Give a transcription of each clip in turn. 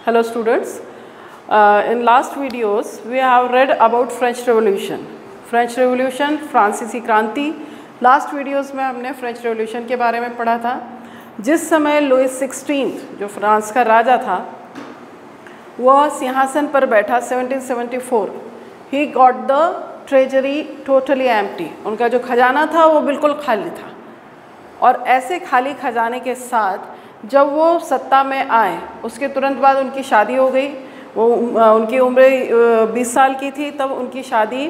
Hello students. In last videos we have read about French Revolution. French Revolution, फ्रांसीसी क्रांति. Last videos में हमने French revolution के बारे में पढ़ा था. जिस समय लुइस 16 जो फ्रांस का राजा था वह सिंहासन पर बैठा 1774. He got the treasury totally empty. उनका जो खजाना था वो बिल्कुल खाली था. और ऐसे खाली खजाने के साथ जब वो सत्ता में आए उसके तुरंत बाद उनकी शादी हो गई. वो उनकी उम्र 20 साल की थी तब उनकी शादी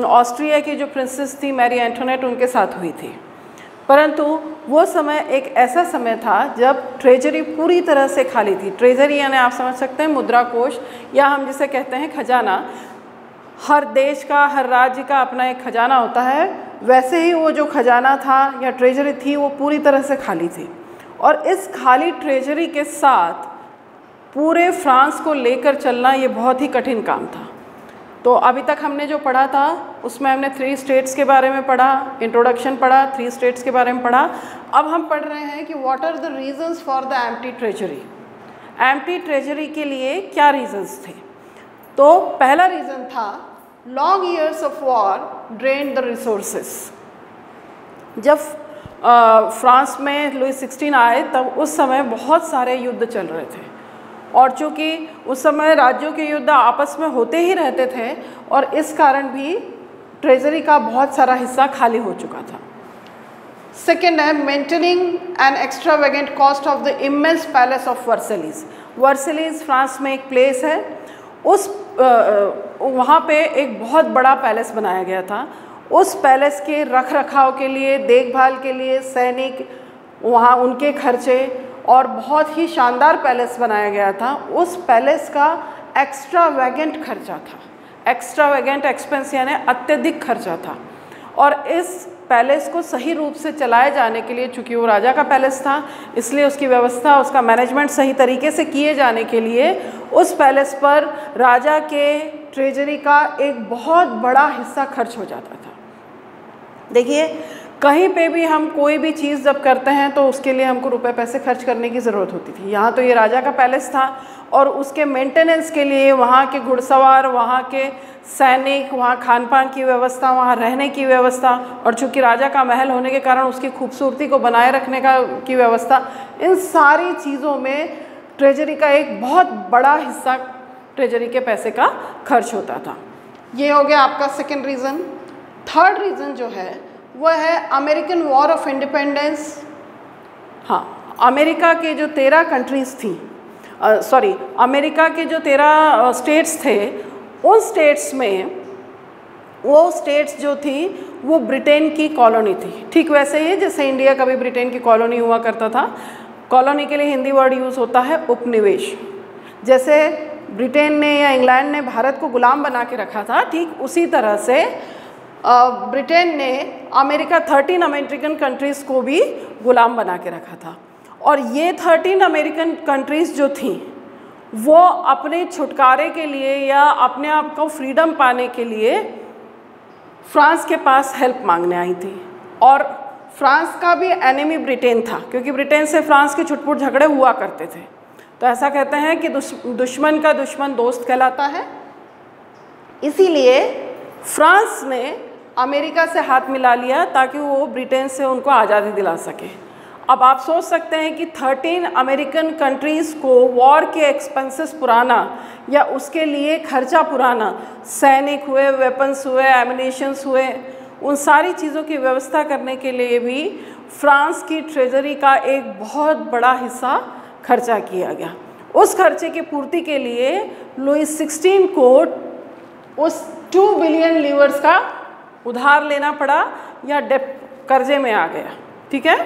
ऑस्ट्रिया की जो प्रिंसेस थी मैरी एंटोनेट उनके साथ हुई थी. परंतु वो समय एक ऐसा समय था जब ट्रेजरी पूरी तरह से खाली थी. ट्रेजरी यानी आप समझ सकते हैं मुद्रा कोष, या हम जिसे कहते हैं खजाना. हर देश का, हर राज्य का अपना एक खजाना होता है. वैसे ही वो जो खजाना था या ट्रेजरी थी वो पूरी तरह से खाली थी. और इस खाली ट्रेजरी के साथ पूरे फ्रांस को लेकर चलना ये बहुत ही कठिन काम था. तो अभी तक हमने जो पढ़ा था उसमें हमने 3 स्टेट्स के बारे में पढ़ा, इंट्रोडक्शन पढ़ा, 3 स्टेट्स के बारे में पढ़ा. अब हम पढ़ रहे हैं कि what are the reasons for the empty treasury. Empty treasury के लिए क्या रीजंस थे? तो पहला रीज़न था long years of war drain the resources. जब फ्रांस में लुइस 16 आए तब उस समय बहुत सारे युद्ध चल रहे थे. और चूँकि उस समय राज्यों के युद्ध आपस में होते ही रहते थे और इस कारण भी ट्रेजरी का बहुत सारा हिस्सा खाली हो चुका था. सेकेंड है maintaining an extravagant cost of the immense palace of Versailles. Versailles France में एक प्लेस है. उस वहाँ पे एक बहुत बड़ा पैलेस बनाया गया था. उस पैलेस के रख रखाव के लिए, देखभाल के लिए सैनिक, वहाँ उनके खर्चे, और बहुत ही शानदार पैलेस बनाया गया था. उस पैलेस का एक्स्ट्रावेगेंट खर्चा था. एक्स्ट्रावेगेंट एक्सपेंस यानी अत्यधिक खर्चा था. और इस पैलेस को सही रूप से चलाए जाने के लिए, चूँकि वो राजा का पैलेस था इसलिए उसकी व्यवस्था, उसका मैनेजमेंट सही तरीके से किए जाने के लिए उस पैलेस पर राजा के ट्रेजरी का एक बहुत बड़ा हिस्सा खर्च हो जाता था. देखिए, कहीं पे भी हम कोई भी चीज़ जब करते हैं तो उसके लिए हमको रुपए पैसे खर्च करने की ज़रूरत होती थी. यहाँ तो ये राजा का पैलेस था और उसके मेंटेनेंस के लिए वहाँ के घुड़सवार, वहाँ के सैनिक, वहाँ खान पान की व्यवस्था, वहाँ रहने की व्यवस्था, और चूँकि राजा का महल होने के कारण उसकी खूबसूरती को बनाए रखने की व्यवस्था, इन सारी चीज़ों में ट्रेजरी का एक बहुत बड़ा हिस्सा ट्रेजरी के पैसे का खर्च होता था. ये हो गया आपका सेकेंड रीज़न. थर्ड रीज़न जो है वह है अमेरिकन वॉर ऑफ इंडिपेंडेंस. हाँ, अमेरिका के जो 13 कंट्रीज़ थी, अमेरिका के जो 13 स्टेट्स थे, उन स्टेट्स में वो स्टेट्स जो थी वो ब्रिटेन की कॉलोनी थी. ठीक वैसे ही जैसे इंडिया कभी ब्रिटेन की कॉलोनी हुआ करता था. कॉलोनी के लिए हिंदी वर्ड यूज़ होता है उपनिवेश. जैसे ब्रिटेन ने या इंग्लैंड ने भारत को गुलाम बना के रखा था, ठीक उसी तरह से ब्रिटेन ने 13 अमेरिकन कंट्रीज़ को भी गुलाम बना के रखा था. और ये 13 अमेरिकन कंट्रीज़ जो थी वो अपने छुटकारे के लिए या अपने आप को फ्रीडम पाने के लिए फ्रांस के पास हेल्प मांगने आई थी. और फ्रांस का भी एनिमी ब्रिटेन था, क्योंकि ब्रिटेन से फ्रांस के छुटपुट झगड़े हुआ करते थे. तो ऐसा कहते हैं कि दुश्मन का दुश्मन दोस्त कहलाता है. इसीलिए फ्रांस ने अमेरिका से हाथ मिला लिया ताकि वो ब्रिटेन से उनको आज़ादी दिला सके. अब आप सोच सकते हैं कि 13 अमेरिकन कंट्रीज़ को वॉर के एक्सपेंसेस पुराना या उसके लिए खर्चा पुराना, सैनिक हुए, वेपन्स हुए, एमिनेशंस हुए, उन सारी चीज़ों की व्यवस्था करने के लिए भी फ्रांस की ट्रेजरी का एक बहुत बड़ा हिस्सा खर्चा किया गया. उस खर्चे की पूर्ति के लिए लुइस 16 को उस 2 बिलियन लीवर्स का उधार लेना पड़ा या कर्जे में आ गया. ठीक है,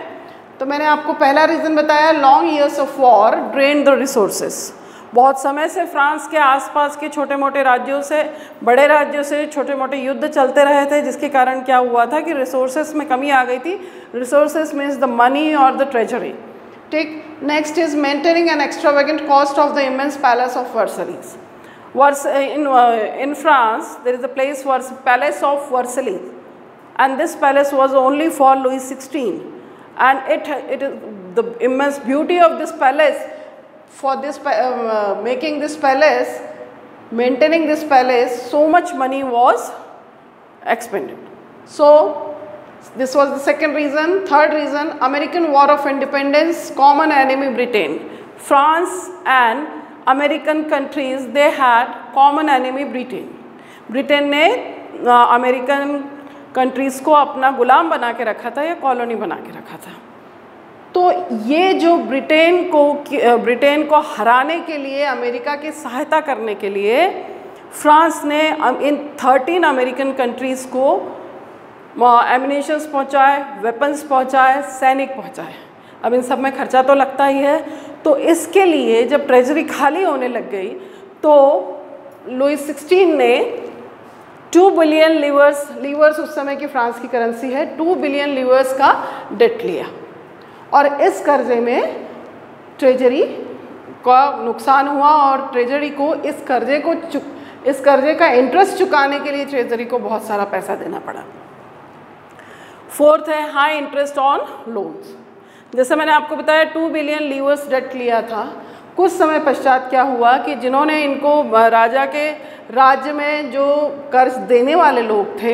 तो मैंने आपको पहला रीज़न बताया, long years of war drain the resources. बहुत समय से फ्रांस के आसपास के छोटे मोटे राज्यों से, बड़े राज्यों से छोटे मोटे युद्ध चलते रहे थे, जिसके कारण क्या हुआ था कि रिसोर्सेस में कमी आ गई थी. रिसोर्सेस मीन्स द मनी और द ट्रेजरी. ठीक. Next is maintaining an extravagant cost of the immense palace of Versailles. In France there is a place Palace of Versailles, and this palace was only for Louis XVI, and it is the immense beauty of this palace for this making this palace, maintaining this palace, so much money was expended. So this was the second reason. Third reason, American War of Independence, common enemy Britain. France and American countries, they had common enemy Britain. Britain ने American countries को अपना गुलाम बना के रखा था या colony बना के रखा था। तो ये जो ब्रिटेन को हराने के लिए, अमेरिका की सहायता करने के लिए फ्रांस ने इन 13 अमेरिकन कंट्रीज़ को एमिनेशंस पहुँचाए, वेपन्स पहुँचाए, सैनिक पहुँचाए। अब इन सब में खर्चा तो लगता ही है। तो इसके लिए जब ट्रेजरी खाली होने लग गई तो लुई 16 ने 2 बिलियन लीवर्स उस समय की फ्रांस की करेंसी है, 2 बिलियन लीवर्स का डेट लिया और इस कर्जे में ट्रेजरी का नुकसान हुआ और ट्रेजरी को इस कर्जे का इंटरेस्ट चुकाने के लिए ट्रेजरी को बहुत सारा पैसा देना पड़ा। फोर्थ है हाई इंटरेस्ट ऑन लोन्स। जैसे मैंने आपको बताया 2 बिलियन लीवर्स डेट लिया था। कुछ समय पश्चात क्या हुआ कि जिन्होंने इनको राजा के राज्य में जो कर्ज देने वाले लोग थे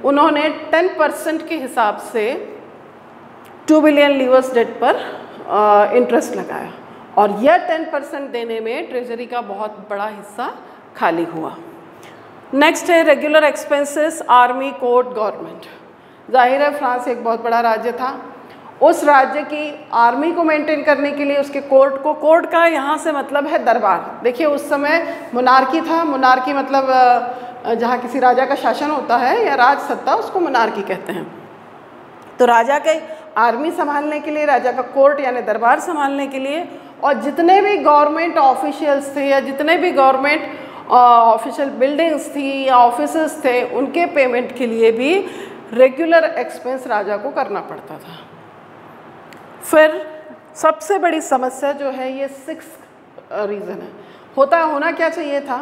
उन्होंने 10% के हिसाब से 2 बिलियन लीवर्स डेट पर इंटरेस्ट लगाया और यह 10% देने में ट्रेजरी का बहुत बड़ा हिस्सा खाली हुआ। नेक्स्ट है regular expenses, army, court, government. जाहिर है फ्रांस एक बहुत बड़ा राज्य था। उस राज्य की आर्मी को मेंटेन करने के लिए उसके कोर्ट का यहाँ से मतलब है दरबार। देखिए उस समय मोनार्की था। मोनार्की मतलब जहाँ किसी राजा का शासन होता है या राज सत्ता, उसको मोनार्की कहते हैं। तो राजा के आर्मी संभालने के लिए, राजा का कोर्ट यानी दरबार संभालने के लिए, और जितने भी गवर्नमेंट ऑफिशियल्स थे या जितने भी गवर्नमेंट ऑफिशियल बिल्डिंग्स थी या ऑफिसेस थे, उनके पेमेंट के लिए भी रेगुलर एक्सपेंस राजा को करना पड़ता था। फिर सबसे बड़ी समस्या जो है ये 6th रीज़न है। होना क्या चाहिए था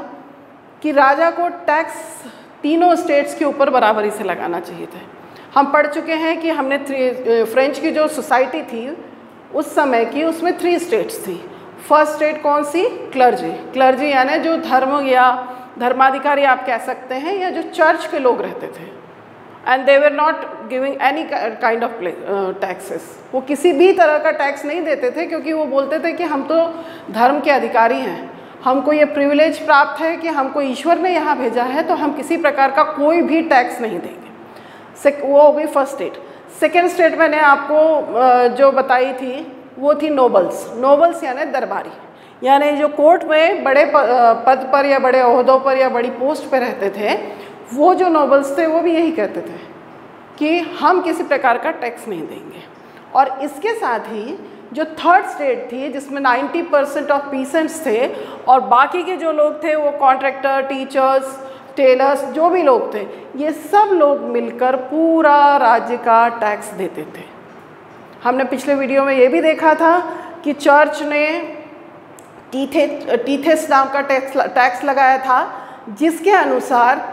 कि राजा को टैक्स तीनों स्टेट्स के ऊपर बराबरी से लगाना चाहिए था। हम पढ़ चुके हैं कि हमने फ्रेंच की जो सोसाइटी थी उस समय की, उसमें 3 स्टेट्स थी। फर्स्ट स्टेट कौन सी? क्लर्जी यानी जो धर्म या धर्माधिकारी आप कह सकते हैं, या जो चर्च के लोग रहते थे। And they were not giving any kind of taxes. वो किसी भी तरह का टैक्स नहीं देते थे क्योंकि वो बोलते थे कि हम तो धर्म के अधिकारी हैं, हमको ये प्रिविलेज प्राप्त है कि हमको ईश्वर ने यहाँ भेजा है, तो हम किसी प्रकार का कोई भी टैक्स नहीं देंगे। वो हो गई फर्स्ट स्टेट। सेकेंड स्टेट मैंने आपको जो बताई थी वो थी नोबल्स यानी दरबारी, यानी जो कोर्ट में बड़े पद पर या बड़े ओहदों पर या बड़ी पोस्ट पर रहते थे, वो जो नोबल्स थे वो भी यही कहते थे कि हम किसी प्रकार का टैक्स नहीं देंगे। और इसके साथ ही जो थर्ड स्टेट थी जिसमें 90% ऑफ पीसेंट्स थे और बाकी के जो लोग थे वो कॉन्ट्रैक्टर, टीचर्स, टेलर्स, जो भी लोग थे, ये सब लोग मिलकर पूरा राज्य का टैक्स देते थे। हमने पिछले वीडियो में ये भी देखा था कि चर्च ने टीथेस नाम का टैक्स लगाया था, जिसके अनुसार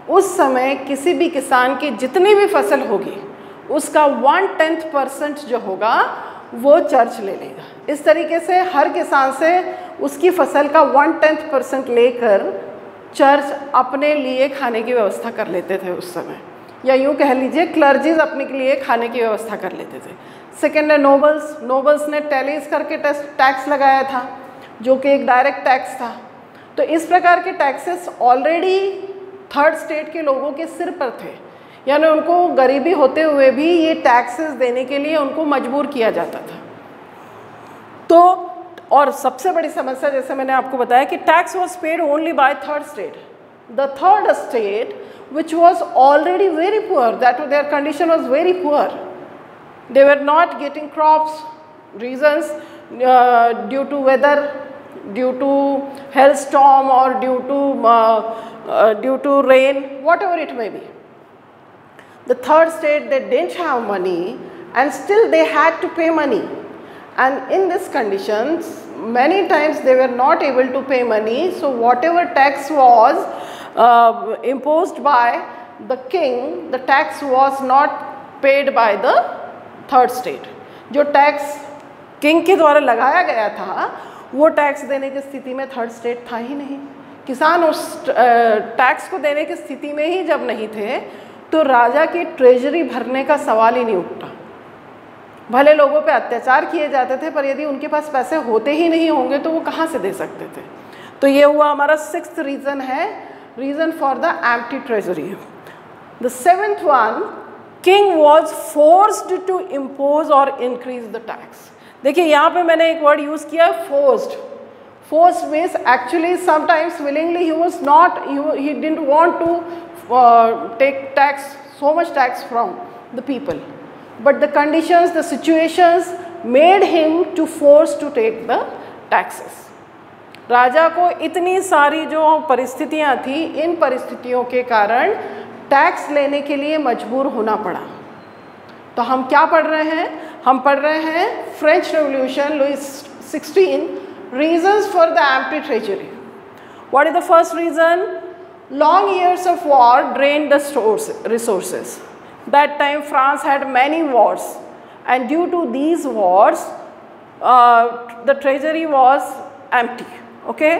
उस समय किसी भी किसान की जितनी भी फसल होगी उसका 1/10% जो होगा वो चर्च ले लेगा। इस तरीके से हर किसान से उसकी फसल का 1/10% लेकर चर्च अपने लिए खाने की व्यवस्था कर लेते थे उस समय, या यूँ कह लीजिए क्लर्जीज अपने के लिए खाने की व्यवस्था कर लेते थे। सेकेंड है नोबल्स ने टैलीज करके टैक्स लगाया था जो कि एक डायरेक्ट टैक्स था। तो इस प्रकार के टैक्सेस ऑलरेडी थर्ड स्टेट के लोगों के सिर पर थे, यानी उनको गरीबी होते हुए भी ये टैक्सेस देने के लिए उनको मजबूर किया जाता था। तो और सबसे बड़ी समस्या, जैसे मैंने आपको बताया कि tax was paid only by third state. The third state which was already very poor, that their condition was very poor, they were not getting crops, reasons due to weather, due to hailstorm or due to rain, whatever it may be. The third state, they didn't have money and still they had to pay money, and in these conditions many times they were not able to pay money. So whatever tax was imposed by the king, the tax was not paid by the third state. जो tax king के द्वारा लगाया गया था वो tax देने की स्थिति में थर्ड स्टेट था ही नहीं। किसान उस टैक्स को देने की स्थिति में ही जब नहीं थे तो राजा की ट्रेजरी भरने का सवाल ही नहीं उठता। भले लोगों पे अत्याचार किए जाते थे, पर यदि उनके पास पैसे होते ही नहीं होंगे तो वो कहाँ से दे सकते थे। तो ये हुआ हमारा 6th रीज़न है, reason for the empty treasury. The 7th one, king was forced to impose और इंक्रीज द टैक्स। देखिए यहाँ पे मैंने एक वर्ड यूज़ किया, forced. Forced means actually sometimes willingly he was not, he didn't want to take tax, so much tax from the people, but the conditions, the situations made him to force to take the taxes. राजा को इतनी सारी जो परिस्थितियाँ थी, इन परिस्थितियों के कारण tax लेने के लिए मजबूर होना पड़ा। तो हम क्या पढ़ रहे हैं? हम पढ़ रहे हैं French revolution, Louis 16, reasons for the empty treasury. What is the first reason? Long years of war drained the resources. That time France had many wars, and due to these wars, the treasury was empty. Okay.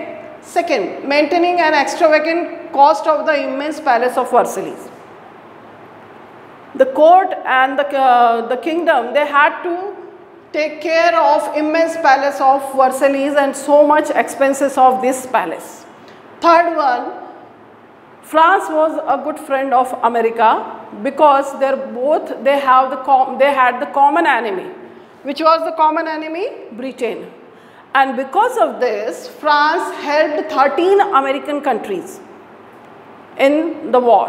Second, maintaining an extravagant cost of the immense palace of Versailles. The court and the kingdom, they had to take care of immense palace of Versailles and so much expenses of this palace. Third one, France was a good friend of America because they had the common enemy. Which was the common enemy? Britain. And because of this, France helped 13 American countries in the war.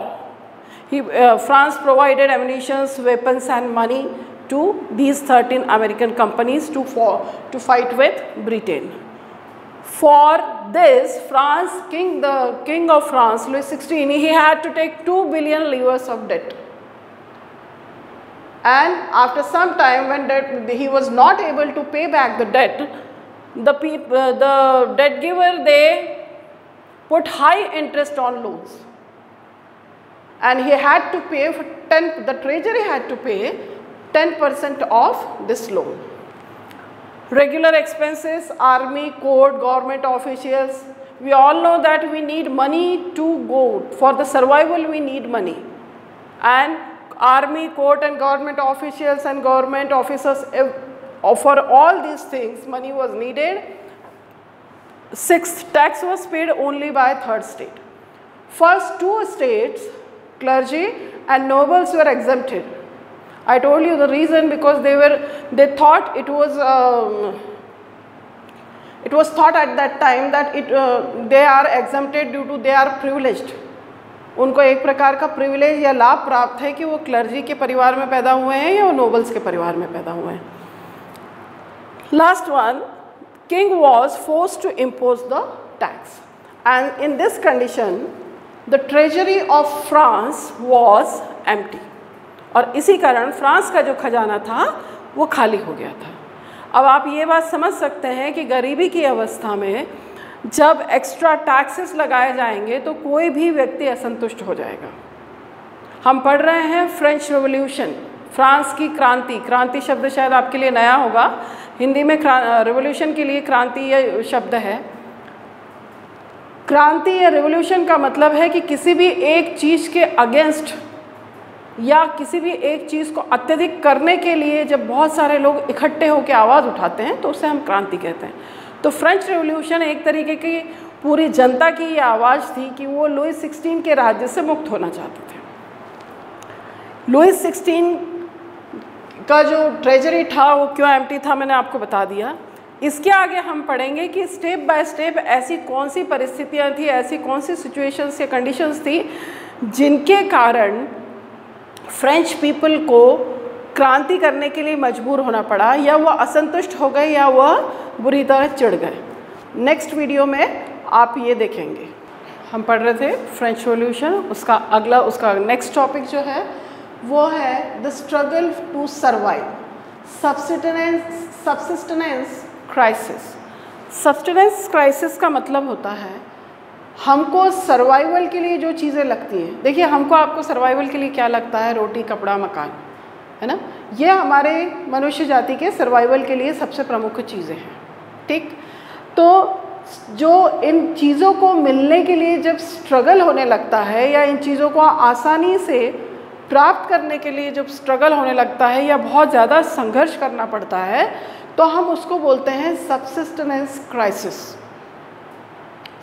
France provided ammunition, weapons and money to these 13 American companies to fight with Britain. For this, the king of France, Louis XVI, he had to take 2 billion livres of debt. And after some time, when he was not able to pay back the debt, the debt giver, they put high interest on loans. And he had to pay the treasury had to pay 10% of this loan. Regular expenses, army, court, government officials. We all know that we need money to go. For the survival, we need money. And army, court and government officials and government officers, for all these things, money was needed. 6th, tax was paid only by 3rd state. First 2 states, clergy and nobles were exempted. I told you the reason, because they thought it was thought at that time that they are exempted due to they are privileged. उनको एक प्रकार का privilege या लाभ प्राप्त है कि वो क्लर्जी के परिवार में पैदा हुए हैं या वो नोबल्स के परिवार में पैदा हुए हैं। Last one, king was forced to impose the tax, and in this condition, the treasury of France was empty. और इसी कारण फ्रांस का जो खजाना था वो खाली हो गया था। अब आप ये बात समझ सकते हैं कि गरीबी की अवस्था में जब एक्स्ट्रा टैक्सेस लगाए जाएंगे तो कोई भी व्यक्ति असंतुष्ट हो जाएगा। हम पढ़ रहे हैं फ्रेंच रेवोल्यूशन, फ्रांस की क्रांति। क्रांति शब्द शायद आपके लिए नया होगा, हिंदी में रेवोल्यूशन के लिए क्रांति ये शब्द है। क्रांति या रेवोल्यूशन का मतलब है कि किसी भी एक चीज़ के अगेंस्ट या किसी भी एक चीज़ को अत्यधिक करने के लिए जब बहुत सारे लोग इकट्ठे होकर आवाज़ उठाते हैं तो उसे हम क्रांति कहते हैं। तो फ्रेंच रेवोल्यूशन एक तरीके की पूरी जनता की ये आवाज़ थी कि वो लुई 16 के राज्य से मुक्त होना चाहते थे। लुई 16 का जो ट्रेजरी था वो क्यों एम्प्टी था मैंने आपको बता दिया। इसके आगे हम पढ़ेंगे कि स्टेप बाय स्टेप ऐसी कौन सी परिस्थितियाँ थी, ऐसी कौन सी सिचुएशंस या कंडीशंस थी जिनके कारण फ्रेंच पीपल को क्रांति करने के लिए मजबूर होना पड़ा, या वह असंतुष्ट हो गए या वह बुरी तरह चिढ़ गए। नेक्स्ट वीडियो में आप ये देखेंगे। हम पढ़ रहे थे फ्रेंच रेवोल्यूशन, उसका नेक्स्ट टॉपिक जो है वो है the struggle to survive, subsistence crisis. Subsistence crisis का मतलब होता है हमको सर्वाइवल के लिए जो चीज़ें लगती हैं। देखिए हमको आपको सर्वाइवल के लिए क्या लगता है? रोटी, कपड़ा, मकान, है ना। ये हमारे मनुष्य जाति के सर्वाइवल के लिए सबसे प्रमुख चीज़ें हैं, ठीक। तो जो इन चीज़ों को मिलने के लिए जब स्ट्रगल होने लगता है या इन चीज़ों को आसानी से प्राप्त करने के लिए जब स्ट्रगल होने लगता है या बहुत ज़्यादा संघर्ष करना पड़ता है, तो हम उसको बोलते हैं सब्सिस्टेंस क्राइसिस।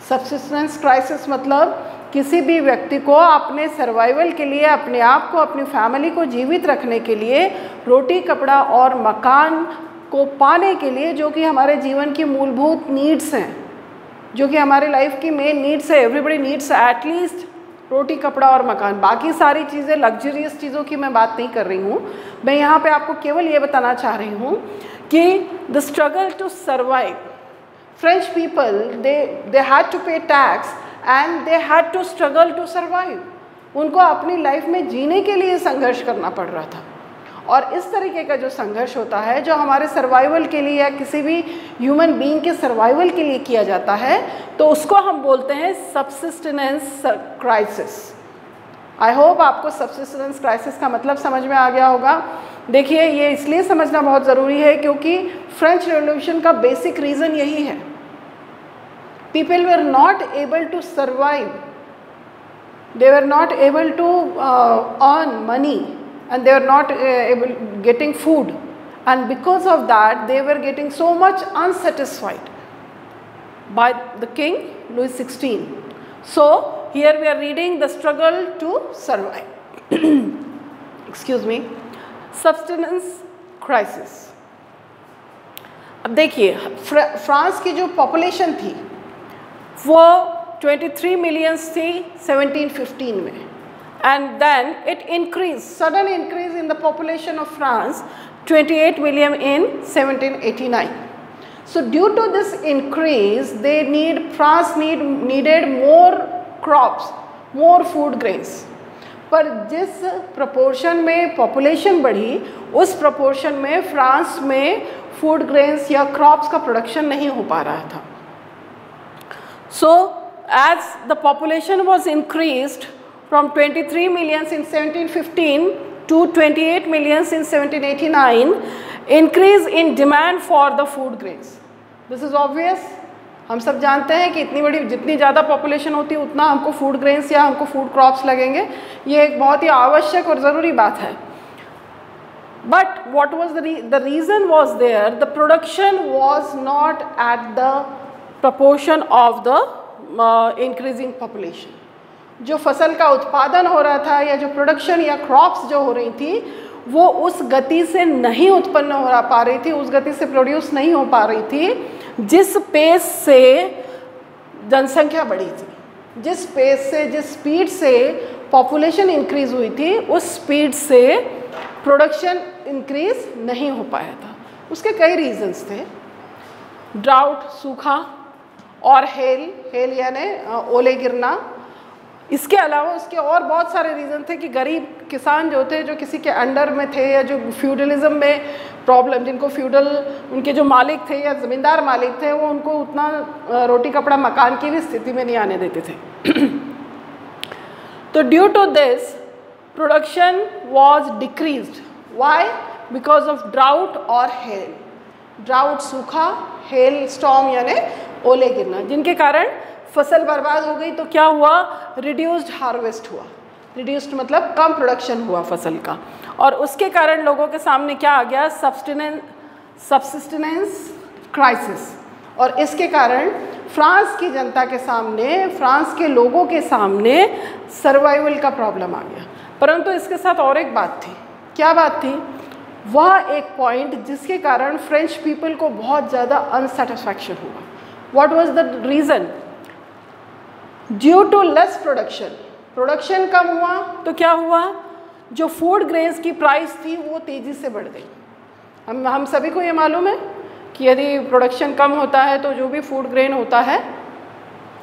सब्सिस्टेंस क्राइसिस मतलब किसी भी व्यक्ति को अपने सर्वाइवल के लिए, अपने आप को, अपनी फैमिली को जीवित रखने के लिए रोटी, कपड़ा और मकान को पाने के लिए, जो कि हमारे जीवन की मूलभूत नीड्स हैं, जो कि हमारे लाइफ की मेन नीड्स है। एवरीबडी नीड्स एटलीस्ट रोटी, कपड़ा और मकान। बाकी सारी चीज़ें, लग्जरियस चीज़ों की मैं बात नहीं कर रही हूँ। मैं यहाँ पे आपको केवल ये बताना चाह रही हूँ कि the struggle to survive, French people they had to pay tax and they had to struggle to survive. उनको अपनी लाइफ में जीने के लिए संघर्ष करना पड़ रहा था। और इस तरीके का जो संघर्ष होता है, जो हमारे सर्वाइवल के लिए या किसी भी ह्यूमन बीइंग के सर्वाइवल के लिए किया जाता है, तो उसको हम बोलते हैं सब्सिस्टेंस क्राइसिस। आई होप आपको सब्सिस्टेंस क्राइसिस का मतलब समझ में आ गया होगा। देखिए, ये इसलिए समझना बहुत ज़रूरी है क्योंकि फ्रेंच रेवोल्यूशन का बेसिक रीज़न यही है। People were not able to survive, they were not able to earn money and they were not able getting food, and because of that they were getting so much unsatisfied by the king Louis XVI. So here we are reading the struggle to survive excuse me, subsistence crisis. अब देखिए, France की जो population थी वो 23 million थी 1715 में, and then it increased, sudden increase in the population of France, 28 million in 1789. So due to this increase, France needed more crops, more food grains. पर जिस proportion में population बढ़ी, उस proportion में फ्रांस में food grains या crops का production नहीं हो पा रहा था। So as the population was increased from 23 million in 1715 to 28 million in 1789, increase in demand for the food grains. This is obvious. हम सब जानते हैं कि जितनी ज़्यादा पॉपुलेशन होती है उतना हमको फूड ग्रेन्स या हमको फूड क्रॉप्स लगेंगे। ये एक बहुत ही आवश्यक और ज़रूरी बात है। But what was the reason was there, the production was not at the proportion of the increasing population. जो फसल का उत्पादन हो रहा था या जो प्रोडक्शन या क्रॉप्स जो हो रही थी, वो उस गति से नहीं उत्पन्न हो पा रही थी, उस गति से प्रोड्यूस नहीं हो पा रही थी जिस पेस से जनसंख्या बढ़ी थी। जिस पेस से, जिस स्पीड से पॉपुलेशन इंक्रीज हुई थी, उस स्पीड से प्रोडक्शन इंक्रीज नहीं हो पाया था। उसके कई रीजंस थे। ड्राउट, सूखा, और हेल यानी ओले गिरना। इसके अलावा उसके और बहुत सारे रीज़न थे कि गरीब किसान जो थे, जो किसी के अंडर में थे या जो फ्यूडलिज्म में प्रॉब्लम, जिनको फ्यूडल, उनके जो मालिक थे या ज़मींदार मालिक थे, वो उनको उतना रोटी, कपड़ा, मकान की भी स्थिति में नहीं आने देते थे। तो due to this production was decreased. Why? Because of drought और हेल। ड्राउट, सूखा, हेल स्टॉर्म यानी ओले गिरना, जिनके कारण फसल बर्बाद हो गई। तो क्या हुआ? रिड्यूस्ड हार्वेस्ट हुआ। रिड्यूस्ड मतलब कम प्रोडक्शन हुआ फसल का, और उसके कारण लोगों के सामने क्या आ गया? Subsistence crisis. और इसके कारण फ्रांस की जनता के सामने, फ्रांस के लोगों के सामने सर्वाइवल का प्रॉब्लम आ गया। परंतु इसके साथ और एक बात थी। क्या बात थी? वह एक पॉइंट जिसके कारण फ्रेंच पीपल को बहुत ज़्यादा अनसेटिस्फैक्शन हुआ। What was the reason? Due to less production. Production कम हुआ तो क्या हुआ? जो फूड ग्रेन्स की प्राइस थी वो तेज़ी से बढ़ गई। हम सभी को ये मालूम है कि यदि प्रोडक्शन कम होता है तो जो भी फूड ग्रेन होता है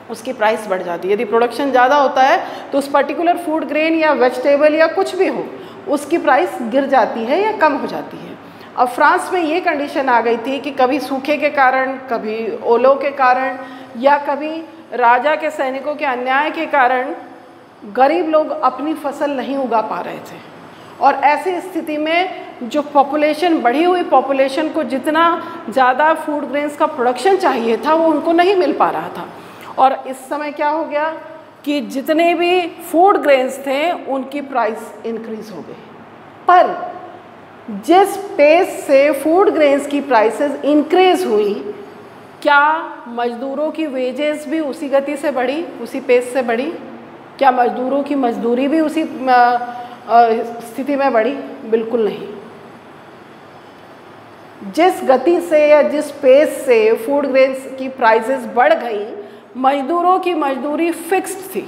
उसकी प्राइस बढ़ जाती है। यदि प्रोडक्शन ज़्यादा होता है तो उस पर्टिकुलर फूड ग्रेन या वेजिटेबल या कुछ भी हो, उसकी प्राइस गिर जाती है या कम हो जाती है। अब फ्रांस में ये कंडीशन आ गई थी कि कभी सूखे के कारण, कभी ओलों के कारण, या कभी राजा के सैनिकों के अन्याय के कारण गरीब लोग अपनी फसल नहीं उगा पा रहे थे। और ऐसी स्थिति में जो पॉपुलेशन, बढ़ी हुई पॉपुलेशन को जितना ज़्यादा फूड ग्रेन्स का प्रोडक्शन चाहिए था वो उनको नहीं मिल पा रहा था। और इस समय क्या हो गया कि जितने भी फूड ग्रेन्स थे उनकी प्राइस इंक्रीज़ हो गई। पर जिस पेस से फूड ग्रेन्स की प्राइसेस इंक्रीज़ हुई, क्या मज़दूरों की वेजेस भी उसी गति से बढ़ी, उसी पेस से बढ़ी? क्या मज़दूरों की मजदूरी भी उसी स्थिति में बढ़ी? बिल्कुल नहीं। जिस गति से या जिस पेस से फूड ग्रेन्स की प्राइसेस बढ़ गई, मज़दूरों की मजदूरी फिक्स्ड थी।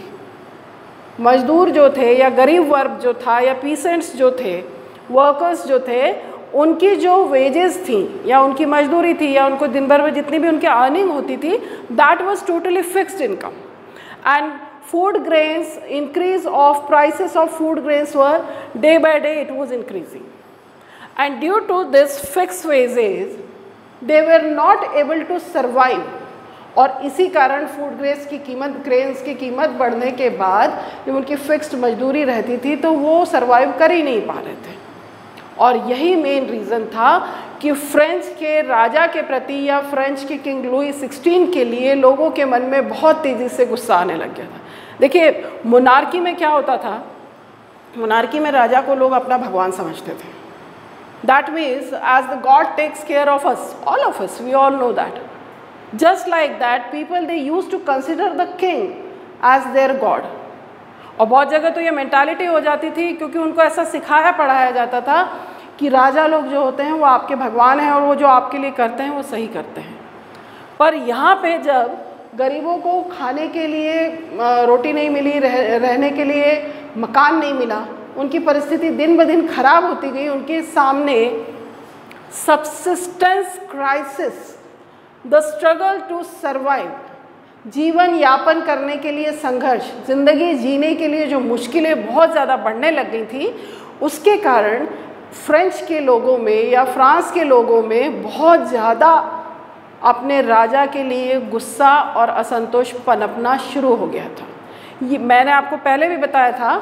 मज़दूर जो थे या गरीब वर्ग जो था या पीसेंट्स जो थे, वर्कर्स जो थे, उनकी जो वेजेस थी या उनकी मजदूरी थी या उनको दिन भर में जितनी भी उनकी अर्निंग होती थी, that was totally fixed income. And food grains, increase of prices of food grains were day by day it was increasing, and due to this fixed wages they were not able to survive। और इसी कारण food grains की कीमत बढ़ने के बाद जब उनकी फिक्स्ड मजदूरी रहती थी तो वो सर्वाइव कर ही नहीं पा रहे थे। और यही मेन रीज़न था कि फ्रेंच के राजा के प्रति या फ्रेंच के किंग लुई 16 के लिए लोगों के मन में बहुत तेज़ी से गुस्सा आने लग गया था। देखिए, मोनार्की में क्या होता था, मोनार्की में राजा को लोग अपना भगवान समझते थे। That means as the god takes care of us, all of us, we all know that. Just like that people they use to consider the king as their god. और बहुत जगह तो ये मेंटालिटी हो जाती थी क्योंकि उनको ऐसा सिखाया पढ़ाया जाता था कि राजा लोग जो होते हैं वो आपके भगवान हैं और वो जो आपके लिए करते हैं वो सही करते हैं। पर यहाँ पे जब गरीबों को खाने के लिए रोटी नहीं मिली, रहने के लिए मकान नहीं मिला, उनकी परिस्थिति दिन ब दिन खराब होती गई, उनके सामने subsistence crisis, the struggle to survive, जीवन यापन करने के लिए संघर्ष, ज़िंदगी जीने के लिए जो मुश्किलें बहुत ज़्यादा बढ़ने लग गई थी, उसके कारण फ्रेंच के लोगों में या फ्रांस के लोगों में बहुत ज़्यादा अपने राजा के लिए गुस्सा और असंतोष पनपना शुरू हो गया था। ये मैंने आपको पहले भी बताया था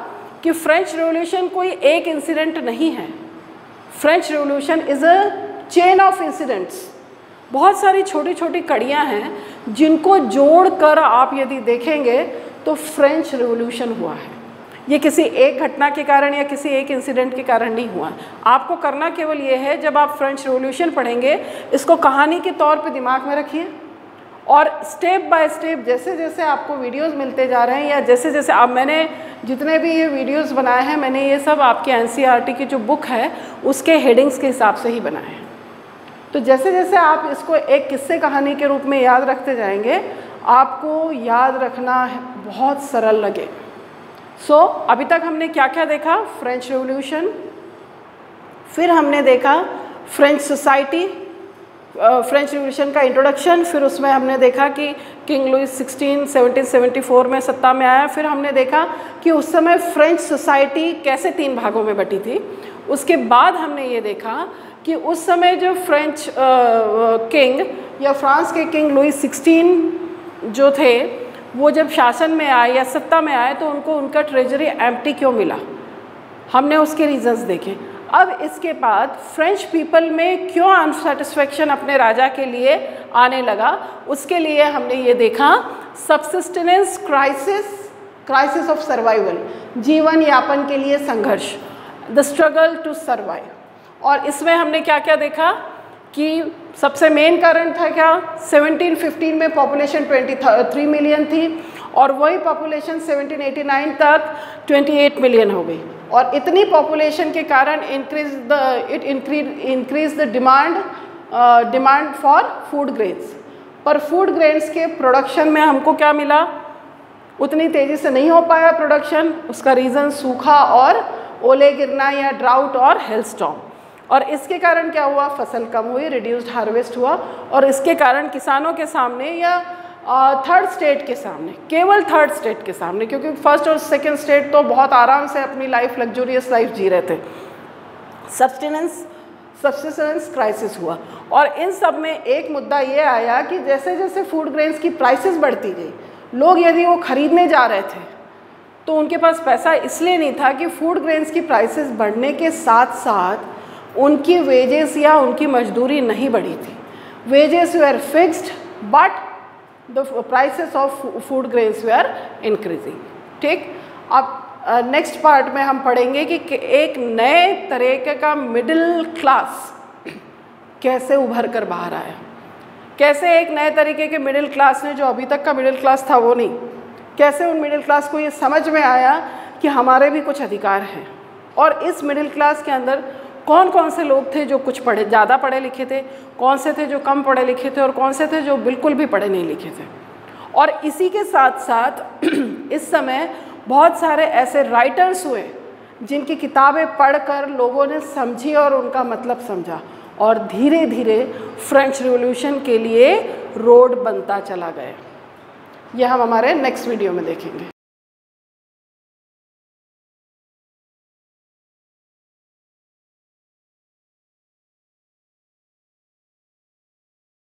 कि फ्रेंच रेवोल्यूशन कोई एक इंसिडेंट नहीं है। French revolution is a chain of incidents. बहुत सारी छोटी छोटी कड़ियाँ हैं जिनको जोड़कर आप यदि देखेंगे तो फ्रेंच रेवोल्यूशन हुआ है। ये किसी एक घटना के कारण या किसी एक इंसिडेंट के कारण नहीं हुआ। आपको करना केवल ये है, जब आप फ्रेंच रेवोल्यूशन पढ़ेंगे इसको कहानी के तौर पे दिमाग में रखिए और स्टेप बाय स्टेप जैसे जैसे आपको वीडियोस मिलते जा रहे हैं या जैसे जैसे आप, मैंने जितने भी ये वीडियोस बनाए हैं, मैंने ये सब आपके NCERT की जो बुक है उसके हेडिंग्स के हिसाब से ही बनाए हैं। तो जैसे जैसे आप इसको एक किस्से कहानी के रूप में याद रखते जाएंगे, आपको याद रखना बहुत सरल लगे। अभी तक हमने क्या क्या देखा? फ्रेंच रेवोल्यूशन, फिर हमने देखा फ्रेंच सोसाइटी, फ्रेंच रेवोल्यूशन का इंट्रोडक्शन, फिर उसमें हमने देखा कि किंग लुई 16 1774 में सत्ता में आया। फिर हमने देखा कि उस समय फ्रेंच सोसाइटी कैसे 3 भागों में बटी थी। उसके बाद हमने ये देखा कि उस समय जो फ्रेंच किंग या फ्रांस के किंग लुई 16 जो थे, वो जब शासन में आए या सत्ता में आए तो उनको उनका ट्रेजरी एम्प्टी क्यों मिला, हमने उसके रीजंस देखे। अब इसके बाद फ्रेंच पीपल में क्यों अनसेटिस्फैक्शन अपने राजा के लिए आने लगा, उसके लिए हमने ये देखा subsistence crisis, crisis of survival, जीवन यापन के लिए संघर्ष, द स्ट्रगल टू सर्वाइव। और इसमें हमने क्या क्या देखा कि सबसे मेन कारण था क्या, 1715 में पॉपुलेशन 23 मिलियन थी और वही पॉपुलेशन 1789 तक 28 मिलियन हो गई। और इतनी पॉपुलेशन के कारण increase the demand for food grains. पर फूड ग्रेन्स के प्रोडक्शन में हमको क्या मिला, उतनी तेज़ी से नहीं हो पाया प्रोडक्शन। उसका रीज़न सूखा और ओले गिरना या ड्राउट और हेलस्टॉर्म। और इसके कारण क्या हुआ, फसल कम हुई, रिड्यूस्ड हार्वेस्ट हुआ। और इसके कारण किसानों के सामने या थर्ड स्टेट के सामने, केवल थर्ड स्टेट के सामने, क्योंकि फर्स्ट और सेकंड स्टेट तो बहुत आराम से अपनी लाइफ, लग्जूरियस लाइफ जी रहे थे, सब्सिस्टेंस क्राइसिस हुआ। और इन सब में एक मुद्दा ये आया कि जैसे जैसे फूड ग्रेन्स की प्राइसेस बढ़ती गई, लोग यदि वो खरीदने जा रहे थे तो उनके पास पैसा इसलिए नहीं था कि फूड ग्रेन्स की प्राइसेस बढ़ने के साथ साथ उनकी वेजेस या उनकी मजदूरी नहीं बढ़ी थी। Wages were fixed but the prices of food grains were increasing. ठीक, अब नेक्स्ट पार्ट में हम पढ़ेंगे कि एक नए तरीके का मिडिल क्लास कैसे उभर कर बाहर आया, कैसे एक नए तरीके के मिडिल क्लास ने, जो अभी तक का मिडिल क्लास था वो नहीं, कैसे उन मिडिल क्लास को ये समझ में आया कि हमारे भी कुछ अधिकार हैं। और इस मिडिल क्लास के अंदर कौन कौन से लोग थे जो कुछ ज़्यादा पढ़े लिखे थे, कौन से थे जो कम पढ़े लिखे थे, और कौन से थे जो बिल्कुल भी पढ़े नहीं लिखे थे। और इसी के साथ साथ इस समय बहुत सारे ऐसे राइटर्स हुए जिनकी किताबें पढ़कर लोगों ने समझी और उनका मतलब समझा, और धीरे धीरे फ्रेंच रिवॉल्यूशन के लिए रोड बनता चला गया। यह हम हमारे नेक्स्ट वीडियो में देखेंगे।